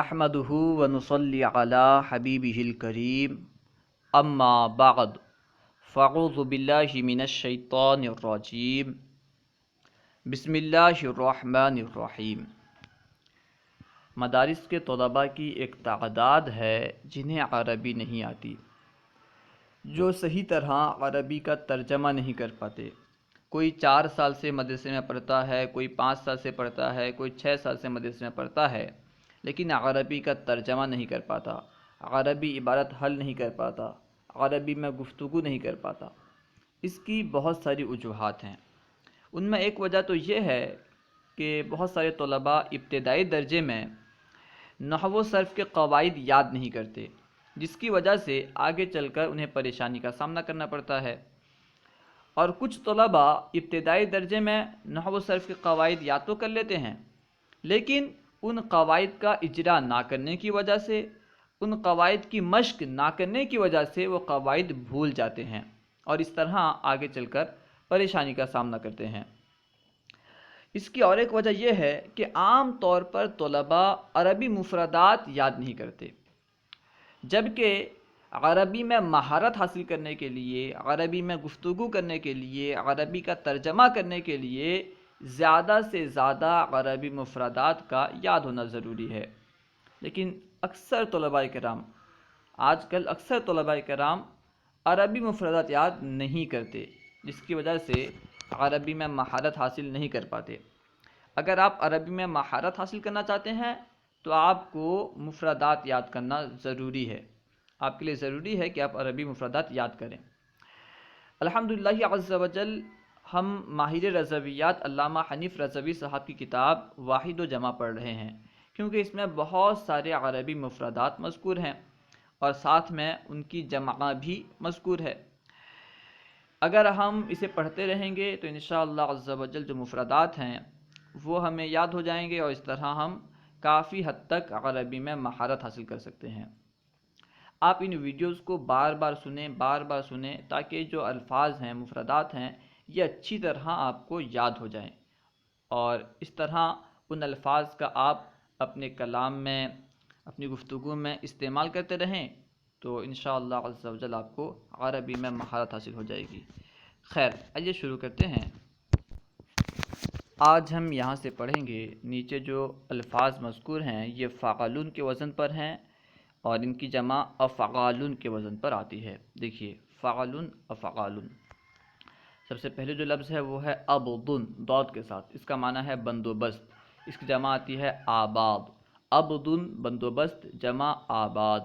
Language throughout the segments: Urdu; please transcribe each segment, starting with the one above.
نحمده ونصلي على حبيبه الكريم اما بعد فاعوذ بالله من الشيطان الرجيم بسم اللہ الرحمن الرحیم۔ مدارس کے طلباء کی ایک تعداد ہے جنہیں عربی نہیں آتی، جو صحیح طرح عربی کا ترجمہ نہیں کر پاتے۔ کوئی 4 سال سے مدرسے میں پڑھتا ہے، کوئی 5 سال سے پڑھتا ہے، کوئی 6 سال سے مدرسے میں پڑھتا ہے، لیکن عربی کا ترجمہ نہیں کر پاتا، عربی عبارت حل نہیں کر پاتا، عربی میں گفتگو نہیں کر پاتا۔ اس کی بہت ساری وجوہات ہیں۔ ان میں ایک وجہ تو یہ ہے کہ بہت سارے طلباء ابتدائی درجے میں نحو و صرف کے قواعد یاد نہیں کرتے، جس کی وجہ سے آگے چل کر انہیں پریشانی کا سامنا کرنا پڑتا ہے۔ اور کچھ طلباء ابتدائی درجے میں نحو و صرف کے قواعد یاد تو کر لیتے ہیں، لیکن ان قواعد کا اجرا نہ کرنے کی وجہ سے، ان قواعد کی مشق نہ کرنے کی وجہ سے وہ قواعد بھول جاتے ہیں اور اس طرح آگے چل کر پریشانی کا سامنا کرتے ہیں۔ اس کی اور ایک وجہ یہ ہے کہ عام طور پر طلباء عربی مفردات یاد نہیں کرتے، جبکہ عربی میں مہارت حاصل کرنے کے لیے، عربی میں گفتگو کرنے کے لیے، عربی کا ترجمہ کرنے کے لیے زیادہ سے زیادہ عربی مفردات کا یاد ہونا ضروری ہے۔ لیکن اکثر طلباء کرام، آج کل اکثر طلباء کرام عربی مفردات یاد نہیں کرتے، جس کی وجہ سے عربی میں مہارت حاصل نہیں کر پاتے۔ اگر آپ عربی میں مہارت حاصل کرنا چاہتے ہیں تو آپ کو مفردات یاد کرنا ضروری ہے، آپ کے لیے ضروری ہے کہ آپ عربی مفردات یاد کریں۔ الحمدللہ عز و جل ہم ماہر رضویات علامہ حنیف رضوی صاحب کی کتاب واحد و جمع پڑھ رہے ہیں، کیونکہ اس میں بہت سارے عربی مفردات مذکور ہیں اور ساتھ میں ان کی جمع بھی مذکور ہے۔ اگر ہم اسے پڑھتے رہیں گے تو انشاءاللہ عز و جل جو مفردات ہیں وہ ہمیں یاد ہو جائیں گے اور اس طرح ہم کافی حد تک عربی میں مہارت حاصل کر سکتے ہیں۔ آپ ان ویڈیوز کو بار بار سنیں تاکہ جو الفاظ ہیں، مفردات ہیں، یہ اچھی طرح آپ کو یاد ہو جائیں اور اس طرح ان الفاظ کا آپ اپنے کلام میں، اپنی گفتگو میں استعمال کرتے رہیں تو انشاءاللہ عز و جل آپ کو عربی میں مہارت حاصل ہو جائے گی۔ خیر، آئیے شروع کرتے ہیں۔ آج ہم یہاں سے پڑھیں گے، نیچے جو الفاظ مذکور ہیں یہ فعالون کے وزن پر ہیں اور ان کی جمع افعالون کے وزن پر آتی ہے۔ دیکھیے، فعالون افعالون۔ سب سے پہلے جو لفظ ہے وہ ہے عبدن، ضاد کے ساتھ، اس کا معنی ہے بندوبست، اس کی جمع آتی ہے آباد۔ عبدن بندوبست، جمع آباد۔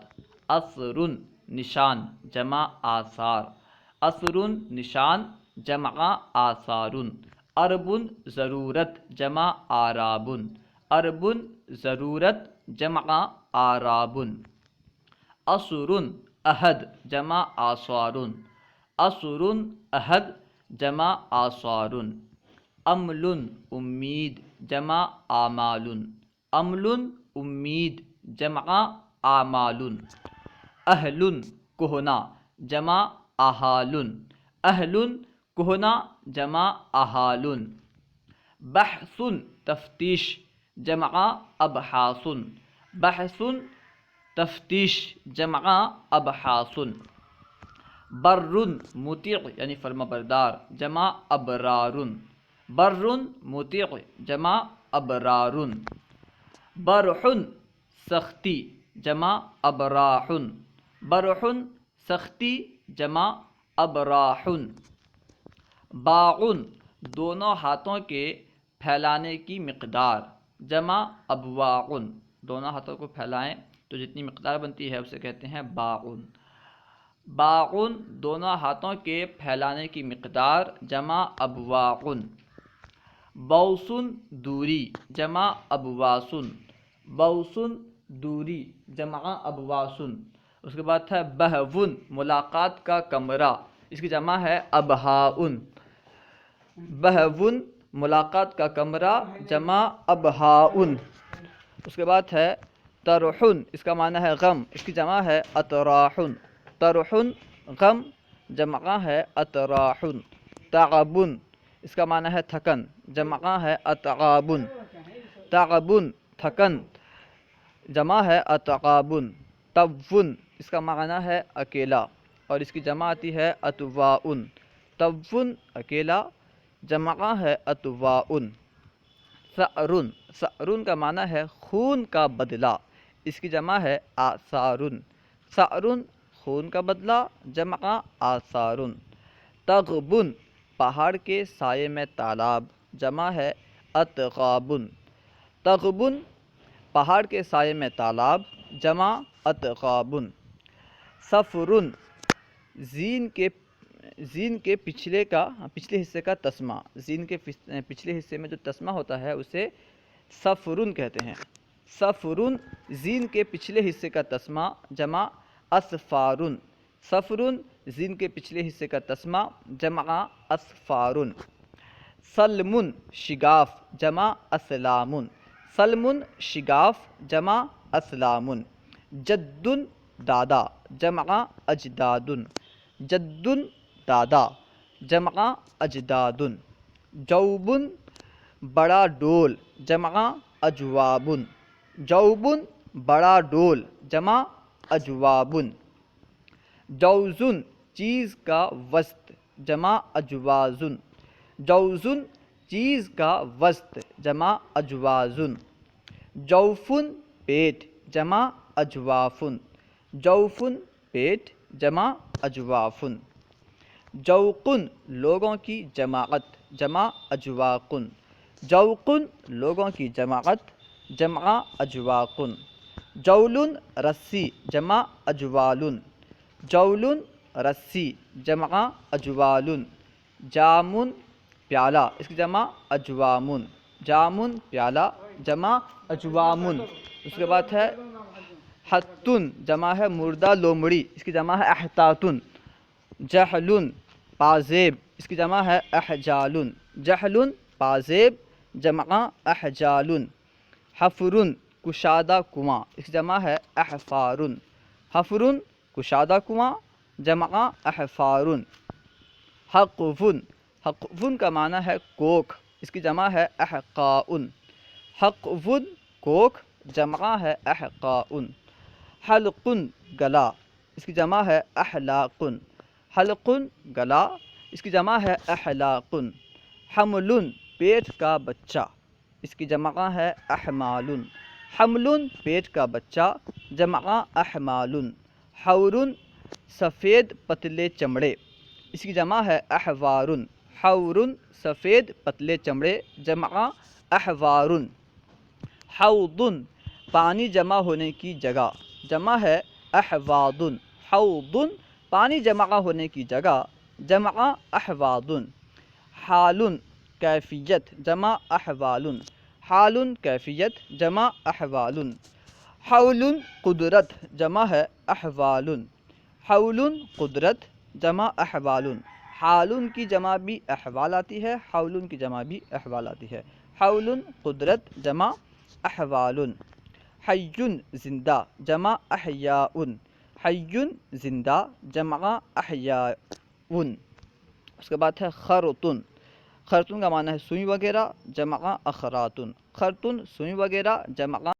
اثرن نشان، جمع آثار۔ اثرن نشان، جمع آثارن۔ اربن ضرورت، جمع آرابن۔ اربن ضرورت، جمع آرابن۔ اثرن عہد، جمع آثارن۔ اثرن عہد، جمع آثارن۔ املن امید، جمع آمالن۔ املن امید، جمع آمالن۔ اہلن کہنا، جمع اہالن۔ اہلن کہنا، جمع اہالن۔ بحثن تفتیش، جمع ابحاثن۔ بحثن تفتیش، جمع ابحاثن۔ برن مطیع یعنی فرمانبردار، جمع ابرارن۔ برن مطیع، جمع ابرارن۔ برحن سختی، جمع ابراحن۔ برحن سختی، جمع ابراحن۔ باعن دونوں ہاتھوں کے پھیلانے کی مقدار، جمع ابواعن۔ دونوں ہاتھوں کو پھیلائیں تو جتنی مقدار بنتی ہے اسے کہتے ہیں باعن۔ باعن دونوں ہاتھوں کے پھیلانے کی مقدار، جمع ابواعن۔ بوسن دوری، جمع ابواسن۔ بوسن دوری، جمع ابواسن۔ اس کے بعد ہے بہون ملاقات کا کمرہ، اس کی جمع ہے ابہاؤن۔ بہون ملاقات کا کمرہ، جمع ابہاؤن۔ اس کے بعد ہے ترحن، اس کا معنی ہے غم، اس کی جمع ہے اطراحن۔ ترحن غم، جمع ہے اطراحن۔ تعبن اس کا معنی ہے تھکن، جمع ہے اتعابن۔ تعبن تھکن، جمع ہے اتقابن. تون اس کا معنی ہے اکیلا اور اس کی جمع آتی ہے اتواؤن. تون اکیلا، جمع ہے اتواؤن. سعرن، سعرن کا معنی ہے خون کا بدلہ، اس کی جمع ہے آثارن. سعرن خون کا بدلہ، جمع آثارن. تغبن پہاڑ کے سائے میں تالاب، جمع ہے اتغابن. تغبن پہاڑ کے سائے میں تالاب، جمع اتغابن. صفرن زین کے پچھلے حصے کا تسمہ، زین کے پچھلے حصے میں جو تسمہ ہوتا ہے اسے صفرن کہتے ہیں. صفرن زین کے پچھلے حصے کا تسمہ، جمع اصفارن. صفرن زین کے پچھلے حصے کا تسمہ، جمع اصفارن. سلمن شگاف، جمع اسلامن. سلمن شگاف، جمع اسلامن. جدن دادا، جمع اجدادن. جدن دادا، جمع اجدادن. جوبن بڑا ڈول، جمع اجوابن. جوبن بڑا ڈول، جمع اجوابن. جوزن چیز کا وسط، جمع اجوازن. جوزن چیز کا وسط، جمع اجوازن. جوفن پیٹ، جمع اجوافن. جوفن پیٹ، جمع اجوافن. جوقن لوگوں کی جماعت، جمع اجواقن. جوقن لوگوں کی جماعت، جمع اجواقن. جولن رسی، جمع اجوالن. جولن رسی، جمع اجوالن. جامن پیالہ، اس کی جمع اجوامن. جامن پیالہ، جمع اجوامن. اس کے بعد ہے حتن، جمع ہے مردہ لومڑی، اس کی جمع ہے احتاتن. جہلن پازیب، اس کی جمع ہے احجالن. جہلن پازیب، جمع احجالن. حفرن کشادہ کنواں، اس کی جمع ہے احفارن. حفرن کشادہ کنواں، جمع احفارن. حقفن، حقفن کا معنی ہے کوکھ، اس کی جمع ہے احقاؤن. حقفن کوکھ، جمع ہے احقاؤن. حلقن گلا، اس کی جمع ہے احلاقن. حلقن گلا، اس کی جمع ہے احلاقن. حملن پیٹ کا بچہ، اس کی جمع ہے احمالن. حملن پیٹ کا بچہ، جمع احمالن. حورن سفید پتلے چمڑے، اس کی جمع ہے احوارن. حورن سفید پتلے چمڑے، جمع احوارن. حوضن پانی جمع ہونے کی جگہ، جمع ہے احواضن. حوضن پانی جمع ہونے کی جگہ، جمع احواضن. حالن کیفیت، جمع احوالن. حالن کیفیت، جمع احوالن. حولن قدرت، جمع ہے احوالن. حولن قدرت، جمع احوالن. حالن کی جمع بھی احوال آتی ہے، حولن کی جمع بھی احوال آتی ہے. حولن قدرت، جمع احوالن. حیٌ زندہ، جمع احیاؤن. حیٌ زندہ، جمع احیاؤن. اس کے بعد ہے خرطن. خرطن کا معنی ہے سوئی وغیرہ، جمع اخراتن. خرطن سوئی وغیرہ، جمع